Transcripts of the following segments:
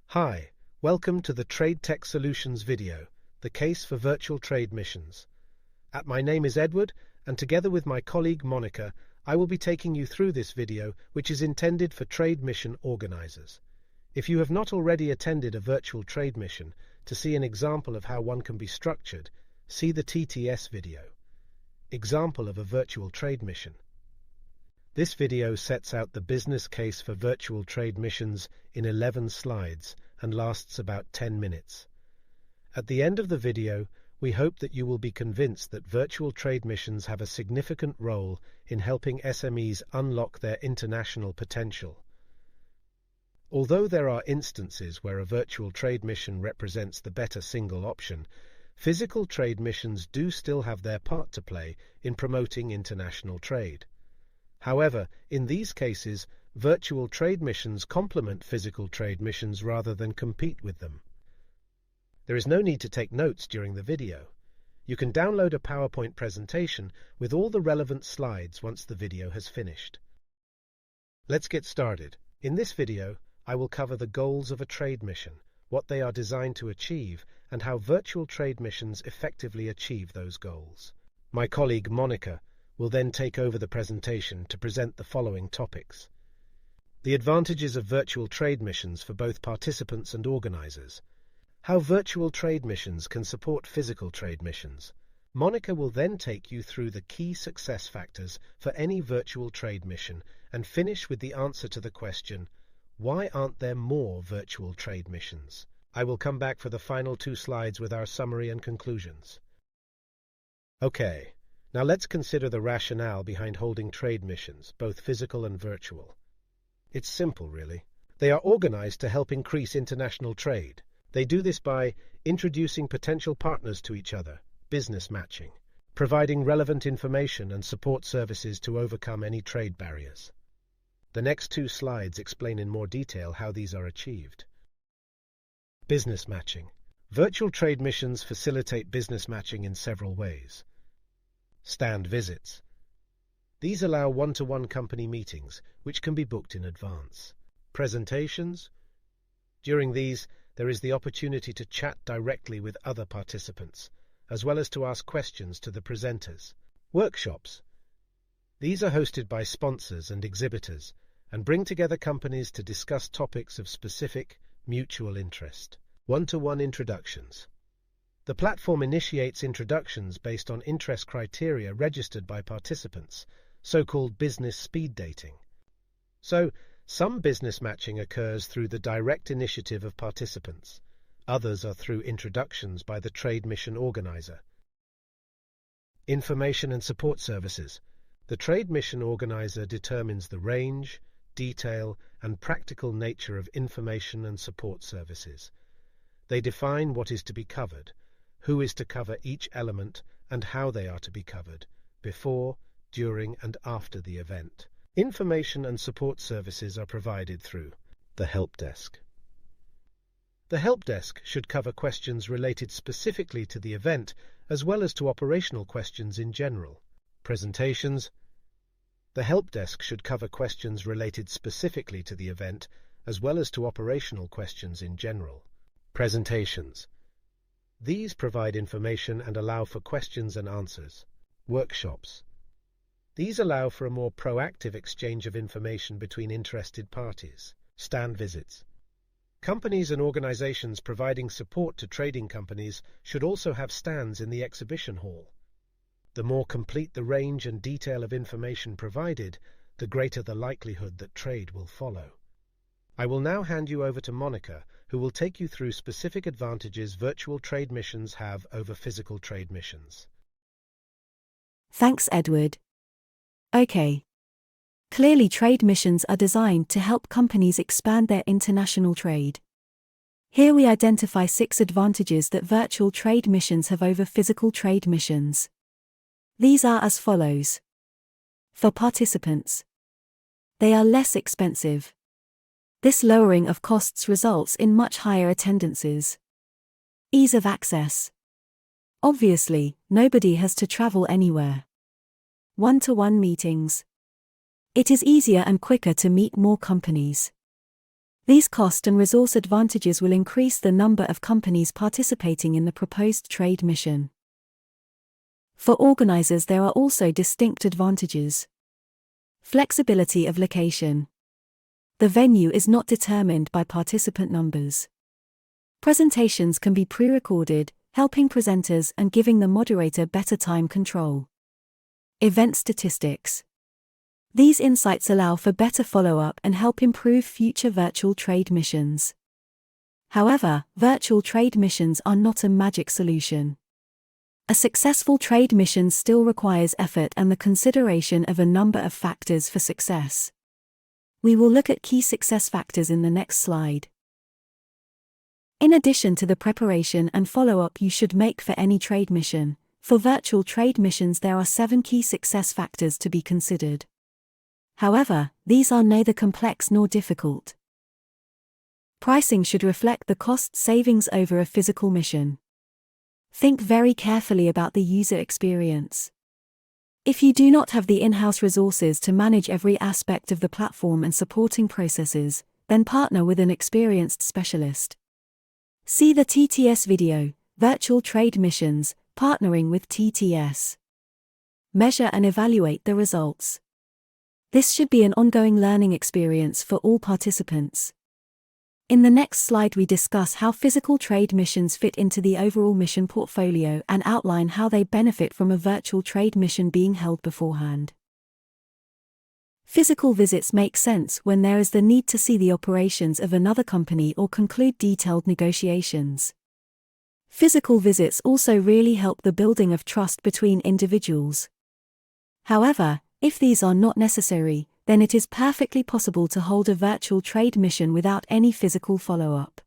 Hi, welcome to the Trade Tech Solutions video, the case for virtual trade missions. My name is Edward, and together with my colleague Monica, I will be taking you through this video, which is intended for trade mission organizers. If you have not already attended a virtual trade mission, to see an example of how one can be structured, see the TTS video. Example of a virtual trade mission. This video sets out the business case for virtual trade missions in 11 slides and lasts about 10 minutes. At the end of the video, we hope that you will be convinced that virtual trade missions have a significant role in helping SMEs unlock their international potential. Although there are instances where a virtual trade mission represents the better single option, physical trade missions do still have their part to play in promoting international trade. However, in these cases, virtual trade missions complement physical trade missions rather than compete with them. There is no need to take notes during the video. You can download a PowerPoint presentation with all the relevant slides once the video has finished. Let's get started. In this video, I will cover the goals of a trade mission, what they are designed to achieve, and how virtual trade missions effectively achieve those goals. My colleague Monica will then take over the presentation to present the following topics. The advantages of virtual trade missions for both participants and organizers. How virtual trade missions can support physical trade missions. Monica will then take you through the key success factors for any virtual trade mission and finish with the answer to the question, why aren't there more virtual trade missions? I will come back for the final 2 slides with our summary and conclusions. Okay. Now let's consider the rationale behind holding trade missions, both physical and virtual. It's simple, really. They are organized to help increase international trade. They do this by introducing potential partners to each other, business matching, providing relevant information and support services to overcome any trade barriers. The next 2 slides explain in more detail how these are achieved. Business matching. Virtual trade missions facilitate business matching in several ways. Stand visits. These allow one-to-one company meetings, which can be booked in advance. Presentations. During these, there is the opportunity to chat directly with other participants, as well as to ask questions to the presenters. Workshops. These are hosted by sponsors and exhibitors, and bring together companies to discuss topics of specific, mutual interest. One-to-one introductions. The platform initiates introductions based on interest criteria registered by participants, so-called business speed dating. So, some business matching occurs through the direct initiative of participants. Others are through introductions by the trade mission organizer. Information and support services. The trade mission organizer determines the range, detail, and practical nature of information and support services. They define what is to be covered, who is to cover each element, and how they are to be covered, before, during, and after the event. Information and support services are provided through the Help Desk. The Help Desk should cover questions related specifically to the event, as well as to operational questions in general. Presentations. The Help Desk should cover questions related specifically to the event, as well as to operational questions in general. Presentations. These provide information and allow for questions and answers. Workshops. These allow for a more proactive exchange of information between interested parties. Stand visits. Companies and organizations providing support to trading companies should also have stands in the exhibition hall. The more complete the range and detail of information provided, the greater the likelihood that trade will follow. I will now hand you over to Monica, who will take you through specific advantages virtual trade missions have over physical trade missions. Thanks, Edward. Okay. Clearly, trade missions are designed to help companies expand their international trade. Here we identify 6 advantages that virtual trade missions have over physical trade missions. These are as follows. For participants, they are less expensive. This lowering of costs results in much higher attendances. Ease of access. Obviously, nobody has to travel anywhere. One-to-one meetings. It is easier and quicker to meet more companies. These cost and resource advantages will increase the number of companies participating in the proposed trade mission. For organizers, there are also distinct advantages. Flexibility of location. The venue is not determined by participant numbers. Presentations can be pre-recorded, helping presenters and giving the moderator better time control. Event statistics. These insights allow for better follow-up and help improve future virtual trade missions. However, virtual trade missions are not a magic solution. A successful trade mission still requires effort and the consideration of a number of factors for success. We will look at key success factors in the next slide. In addition to the preparation and follow-up you should make for any trade mission, for virtual trade missions there are 7 key success factors to be considered. However, these are neither complex nor difficult. Pricing should reflect the cost savings over a physical mission. Think very carefully about the user experience. If you do not have the in-house resources to manage every aspect of the platform and supporting processes, then partner with an experienced specialist. See the TTS video, Virtual Trade Missions, Partnering with TTS. Measure and evaluate the results. This should be an ongoing learning experience for all participants. In the next slide we discuss how physical trade missions fit into the overall mission portfolio and outline how they benefit from a virtual trade mission being held beforehand. Physical visits make sense when there is the need to see the operations of another company or conclude detailed negotiations. Physical visits also really help the building of trust between individuals. However, if these are not necessary, then it is perfectly possible to hold a virtual trade mission without any physical follow-up.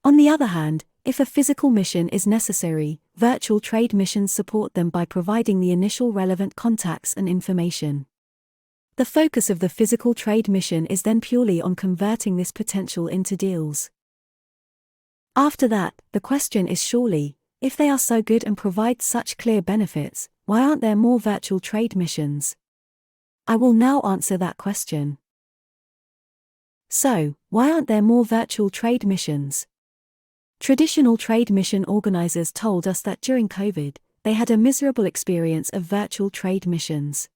On the other hand, if a physical mission is necessary, virtual trade missions support them by providing the initial relevant contacts and information. The focus of the physical trade mission is then purely on converting this potential into deals. After that, the question is surely, if they are so good and provide such clear benefits, why aren't there more virtual trade missions? I will now answer that question. So, why aren't there more virtual trade missions? Traditional trade mission organizers told us that during COVID, they had a miserable experience of virtual trade missions.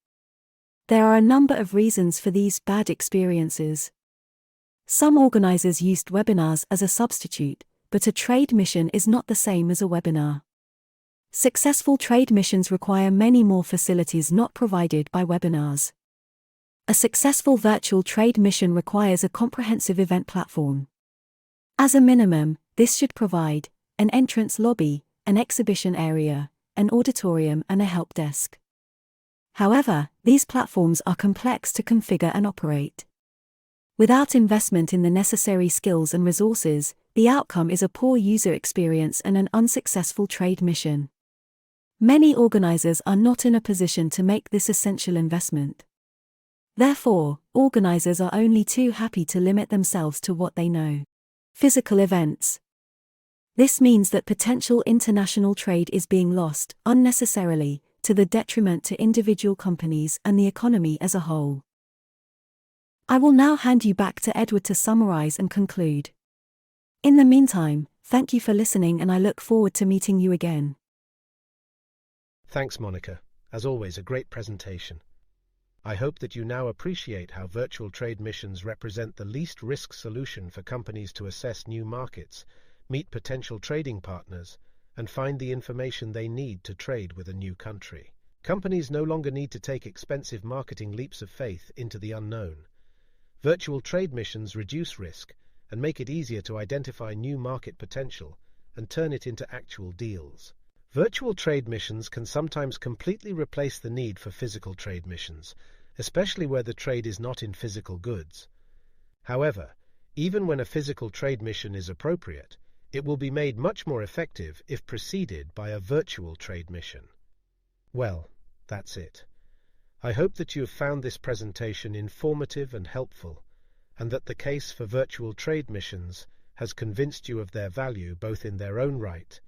There are a number of reasons for these bad experiences. Some organizers used webinars as a substitute, but a trade mission is not the same as a webinar. Successful trade missions require many more facilities not provided by webinars. A successful virtual trade mission requires a comprehensive event platform. As a minimum, this should provide an entrance lobby, an exhibition area, an auditorium and a help desk. However, these platforms are complex to configure and operate. Without investment in the necessary skills and resources, the outcome is a poor user experience and an unsuccessful trade mission. Many organizers are not in a position to make this essential investment. Therefore, organizers are only too happy to limit themselves to what they know. Physical events. This means that potential international trade is being lost, unnecessarily, to the detriment to individual companies and the economy as a whole. I will now hand you back to Edward to summarize and conclude. In the meantime, thank you for listening and I look forward to meeting you again. Thanks, Monica. As always, a great presentation. I hope that you now appreciate how virtual trade missions represent the least risk solution for companies to assess new markets, meet potential trading partners, and find the information they need to trade with a new country. Companies no longer need to take expensive marketing leaps of faith into the unknown. Virtual trade missions reduce risk and make it easier to identify new market potential and turn it into actual deals. Virtual trade missions can sometimes completely replace the need for physical trade missions, especially where the trade is not in physical goods. However, even when a physical trade mission is appropriate, it will be made much more effective if preceded by a virtual trade mission. Well, that's it. I hope that you have found this presentation informative and helpful, and that the case for virtual trade missions has convinced you of their value both in their own right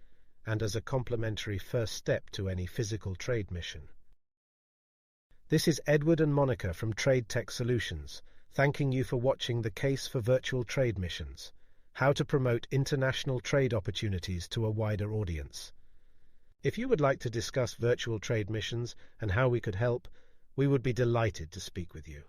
and as a complementary first step to any physical trade mission. This is Edward and Monica from Trade Tech Solutions, thanking you for watching the case for virtual trade missions, how to promote international trade opportunities to a wider audience. If you would like to discuss virtual trade missions and how we could help, we would be delighted to speak with you.